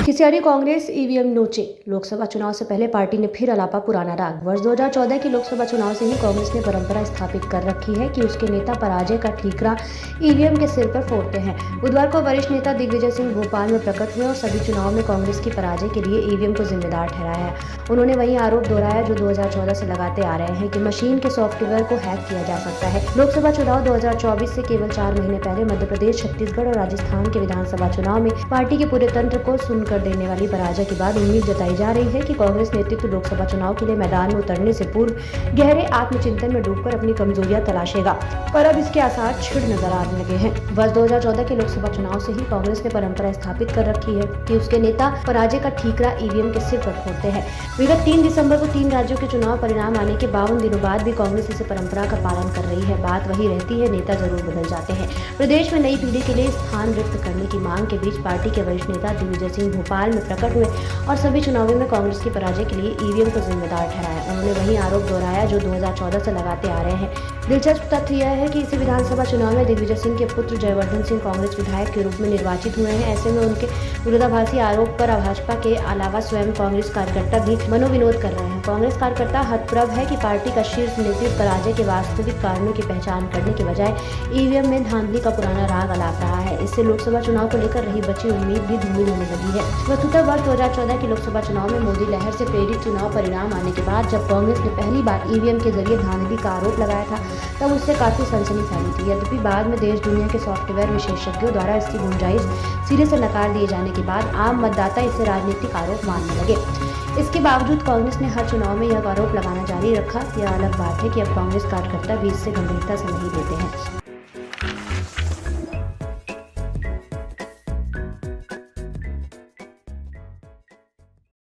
खिसियारी Congress EVM नोचे। Lok Sabha चुनाव से पहले पार्टी ने फिर अलापा पुराना राग। वर्ष 2014 के लोकसभा चुनाव से ही कांग्रेस ने परंपरा स्थापित कर रखी है कि उसके नेता पराजय का ठीकरा ईवीएम के सिर पर फोड़ते हैं। बुधवार को वरिष्ठ नेता दिग्विजय सिंह भोपाल में प्रकट हुए और सभी चुनाव में कांग्रेस की पराजय के लिए ईवीएम को जिम्मेदार ठहराया है। उन्होंने वही आरोप दोहराया जो 2014 से लगाते आ रहे हैं कि मशीन के सॉफ्टवेयर को हैक किया जा सकता है। लोकसभा चुनाव 2024 से केवल 4 महीने पहले मध्य प्रदेश, छत्तीसगढ़ और राजस्थान के विधानसभा चुनाव में पार्टी के पूरे तंत्र को सुनकर देने वाली पराजय के बाद उम्मीद जताई जा रही है कि कांग्रेस नेतृत्व लोकसभा चुनाव के लिए मैदान में उतरने से पूर्व गहरे आत्मचिंतन में डूबकर अपनी कमजोरियां तलाशेगा, पर अब इसके आसार छिड़ नजर आने लगे हैं। वर्ष 2014 के लोकसभा चुनाव से ही कांग्रेस ने परंपरा स्थापित कर रखी है कि उसके नेता पराजय का ठीकरा ईवीएम के सिर पर फोड़ते हैं। विगत 3 दिसंबर को 3 राज्यों के चुनाव परिणाम आने के 52 दिनों बाद भी कांग्रेस इस परंपरा का पालन कर रही है। बात वही रहती है, नेता जरूर बदल जाते हैं। प्रदेश में नई पीढ़ी के लिए स्थान रिक्त करने की मांग के बीच पार्टी के वरिष्ठ नेता दिग्विजय सिंह भोपाल में प्रकट हुए और सभी चुनावों में कांग्रेस की पराजय के लिए ईवीएम को जिम्मेदार ठहराया। उन्होंने वही आरोप दोहराया जो 2014 से लगाते आ रहे हैं। दिलचस्प तथ्य यह है कि इसी विधानसभा चुनाव में दिग्विजय सिंह के पुत्र जयवर्धन सिंह कांग्रेस विधायक के रूप में निर्वाचित हुए हैं। ऐसे में उनके विरोधाभासी आरोप पर भाजपा के अलावा स्वयं कांग्रेस कार्यकर्ता भी मनोविनोद कर रहे हैं। कांग्रेस कार्यकर्ता हतप्रभ है कि पार्टी का शीर्ष नेतृत्व पराजय के वास्तविक कारणों की पहचान करने के बजाय ईवीएम में धांधली का पुराना राग अलाप रहा है। इससे लोकसभा चुनाव को लेकर रही बची उम्मीद भी धूमिल होने लगी है। वस्तुतः वर्ष 2014 के लोकसभा चुनाव में मोदी लहर से प्रेरित चुनाव परिणाम आने के बाद जब कांग्रेस ने पहली बार ईवीएम के जरिए धांधली का आरोप लगाया था, तब उससे काफी सनसनी फैली थी। यद्यपि बाद में देश दुनिया के सॉफ्टवेयर विशेषज्ञों द्वारा इसकी गुंजाइश सिरे से नकार दिए जाने के बाद आम मतदाता इसे राजनीतिक आरोप मानने लगे। इसके बावजूद कांग्रेस ने हर चुनाव में यह आरोप लगाना जारी रखा। यह अलग बात है कि अब कांग्रेस कार्यकर्ता भी इससे गंभीरता से नहीं लेते हैं।